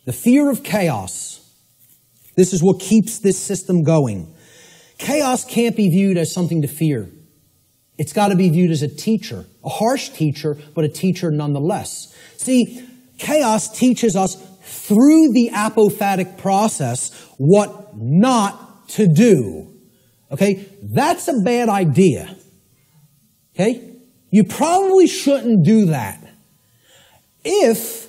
The fear of chaos. This is what keeps this system going. Chaos can't be viewed as something to fear. It's got to be viewed as a teacher, a harsh teacher, but a teacher nonetheless. See, chaos teaches us through the apophatic process what not to do. Okay? That's a bad idea. Okay? You probably shouldn't do that. If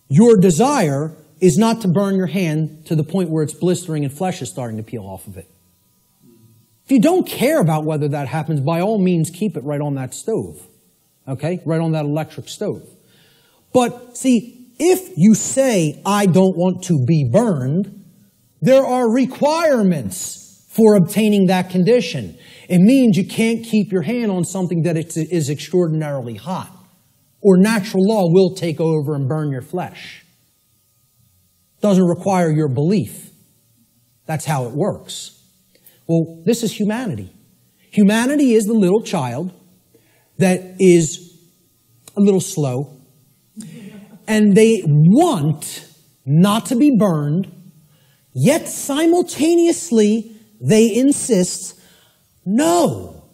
your desire is not to burn your hand to the point where it's blistering and flesh is starting to peel off of it. If you don't care about whether that happens, by all means, keep it right on that stove. Okay? Right on that electric stove. But, see, if you say, I don't want to be burned, there are requirements for obtaining that condition. It means you can't keep your hand on something that is extraordinarily hot, or natural law will take over and burn your flesh. Doesn't require your belief. That's how it works. Well, this is humanity. Humanity is the little child that is a little slow, and they want not to be burned, yet simultaneously they insist, no,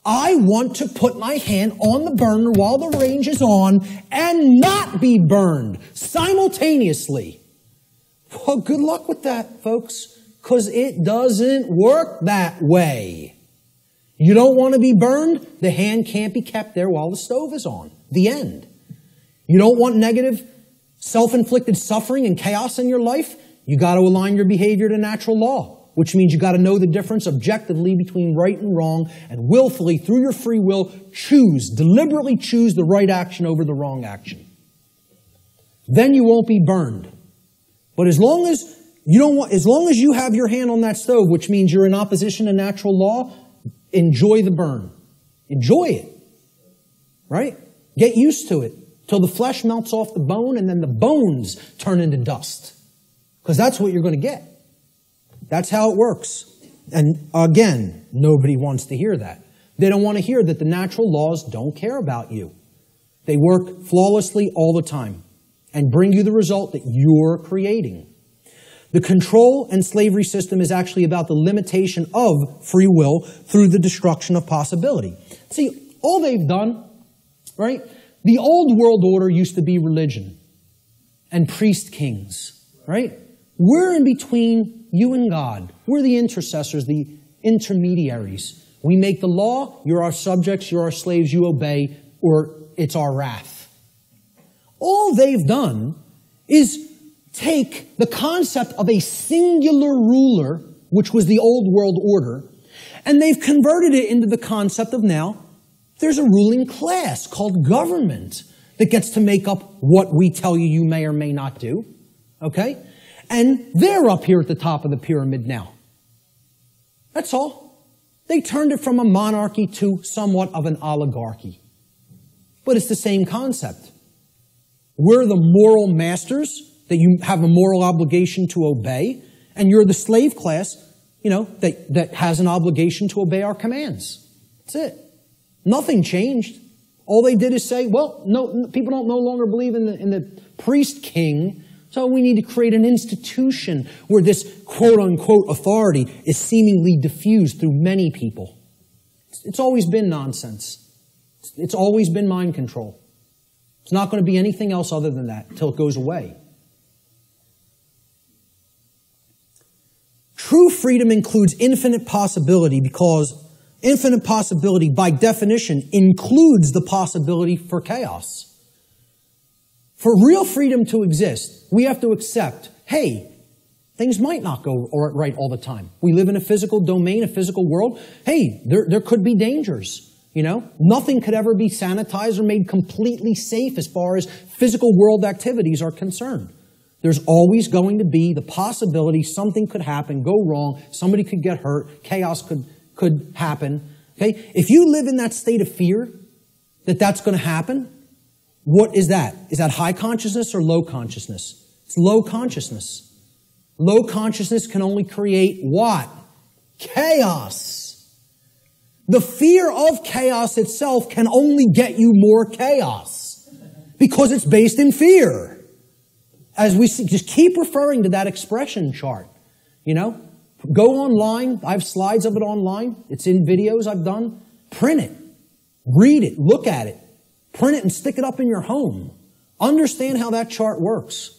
I want to put my hand on the burner while the range is on and not be burned simultaneously. Well, good luck with that, folks, because it doesn't work that way. You don't want to be burned? The hand can't be kept there while the stove is on. The end. You don't want negative, self-inflicted suffering and chaos in your life? You got to align your behavior to natural law, which means you got to know the difference objectively between right and wrong, and willfully, through your free will, deliberately choose the right action over the wrong action. Then you won't be burned. But as long as you have your hand on that stove, which means you're in opposition to natural law, enjoy the burn. Enjoy it. Right? Get used to it till the flesh melts off the bone and then the bones turn into dust. Because that's what you're going to get. That's how it works. And again, nobody wants to hear that. They don't want to hear that the natural laws don't care about you. They work flawlessly all the time and bring you the result that you're creating. The control and slavery system is actually about the limitation of free will through the destruction of possibility. See, all they've done, right? The old world order used to be religion and priest kings, right? We're in between you and God. We're the intercessors, the intermediaries. We make the law, you're our subjects, you're our slaves, you obey, or it's our wrath. All they've done is take the concept of a singular ruler, which was the old world order, and they've converted it into the concept of now, there's a ruling class called government that gets to make up what we tell you you may or may not do. Okay? And they're up here at the top of the pyramid now. That's all. They turned it from a monarchy to somewhat of an oligarchy. But it's the same concept. We're the moral masters that you have a moral obligation to obey, and you're the slave class, that has an obligation to obey our commands. That's it. Nothing changed. All they did is say, well, no, people don't no longer believe in the priest king, so we need to create an institution where this quote-unquote authority is seemingly diffused through many people. It's always been nonsense. It's always been mind control. It's not going to be anything else other than that until it goes away. True freedom includes infinite possibility because infinite possibility, by definition, includes the possibility for chaos. For real freedom to exist, we have to accept, hey, things might not go right all the time. We live in a physical domain, a physical world. Hey, there could be dangers. Nothing could ever be sanitized or made completely safe as far as physical world activities are concerned. There's always going to be the possibility something could happen, go wrong, somebody could get hurt, chaos could happen. Okay? If you live in that state of fear that that's going to happen, what is that? Is that high consciousness or low consciousness? It's low consciousness. Low consciousness can only create what? Chaos. The fear of chaos itself can only get you more chaos because it's based in fear. As we see, just keep referring to that expression chart. You know, go online. I have slides of it online. It's in videos I've done. Print it. Read it. Look at it. Print it and stick it up in your home. Understand how that chart works.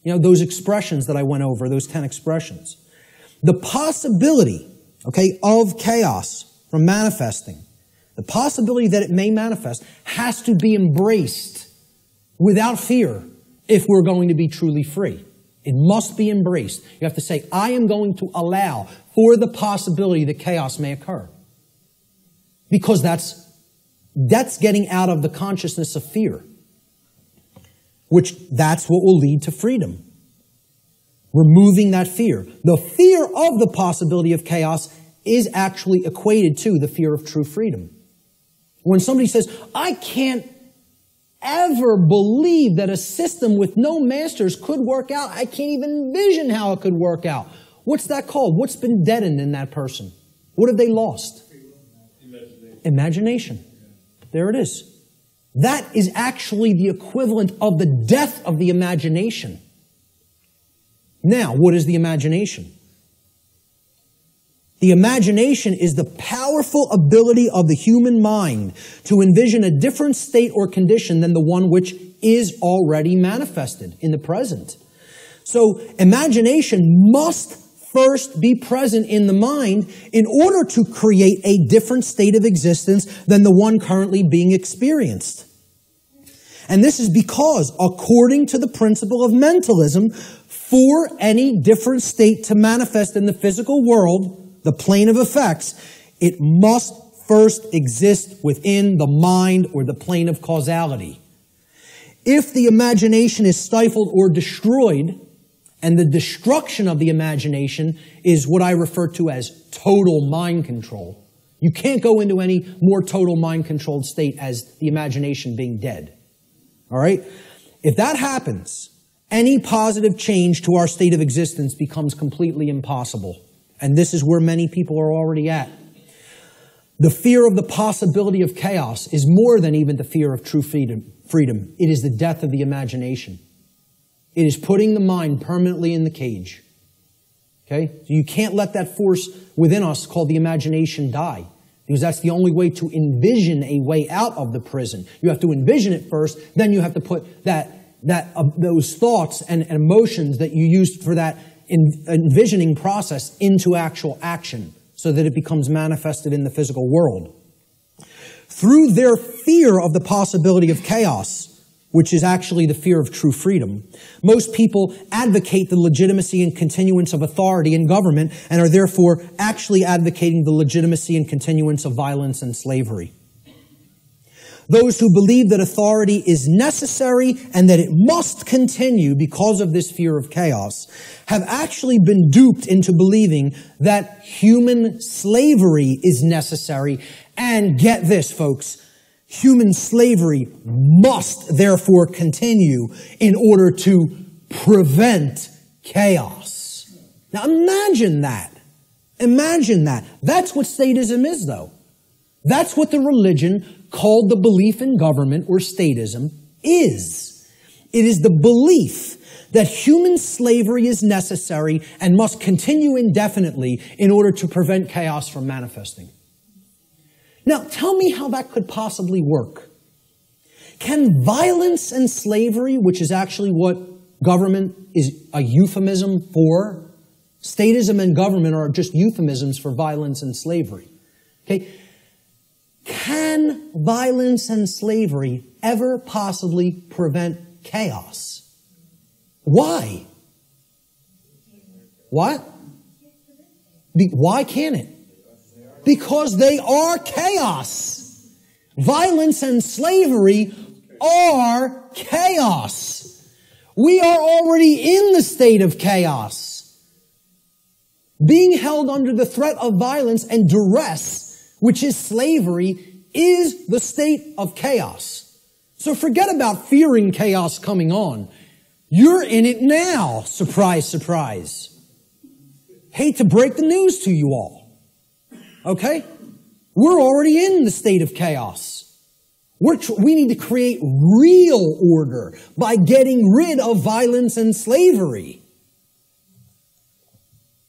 You know, those expressions that I went over, those 10 expressions. The possibility, okay, of chaos from manifesting, the possibility that it may manifest has to be embraced without fear if we're going to be truly free. It must be embraced. You have to say, I am going to allow for the possibility that chaos may occur. Because that's getting out of the consciousness of fear. Which, that's what will lead to freedom. Removing that fear. The fear of the possibility of chaos is actually equated to the fear of true freedom. When somebody says, I can't ever believe that a system with no masters could work out. I can't even envision how it could work out. What's that called? What's been deadened in that person? What have they lost? Imagination. There it is. That is actually the equivalent of the death of the imagination. Now, what is the imagination? The imagination is the powerful ability of the human mind to envision a different state or condition than the one which is already manifested in the present. So, imagination must first be present in the mind in order to create a different state of existence than the one currently being experienced. And this is because, according to the principle of mentalism, for any different state to manifest in the physical world, the plane of effects, it must first exist within the mind or the plane of causality. If the imagination is stifled or destroyed, and the destruction of the imagination is what I refer to as total mind control. You can't go into any more total mind controlled state as the imagination being dead. All right? If that happens, any positive change to our state of existence becomes completely impossible. And this is where many people are already at. The fear of the possibility of chaos is more than even the fear of true freedom. It is the death of the imagination. It is putting the mind permanently in the cage. Okay? So you can't let that force within us called the imagination die. Because that's the only way to envision a way out of the prison. You have to envision it first, then you have to put those thoughts and emotions that you used for that envisioning process into actual action so that it becomes manifested in the physical world. Through their fear of the possibility of chaos, which is actually the fear of true freedom, most people advocate the legitimacy and continuance of authority in government and are therefore actually advocating the legitimacy and continuance of violence and slavery. Those who believe that authority is necessary and that it must continue because of this fear of chaos have actually been duped into believing that human slavery is necessary. And get this, folks, human slavery must therefore continue in order to prevent chaos. Now imagine that. Imagine that. That's what statism is, though. That's what the religion called the belief in government or statism is. It is the belief that human slavery is necessary and must continue indefinitely in order to prevent chaos from manifesting. Now, tell me how that could possibly work. Can violence and slavery, which is actually what government is a euphemism for, statism and government are just euphemisms for violence and slavery. Okay? Can violence and slavery ever possibly prevent chaos? Why? What? Why can't it? Because they are chaos. Violence and slavery are chaos. We are already in the state of chaos. Being held under the threat of violence and duress, which is slavery, is the state of chaos. So forget about fearing chaos coming on. You're in it now. Surprise, surprise. Hate to break the news to you all. Okay? We're already in the state of chaos. We need to create real order by getting rid of violence and slavery.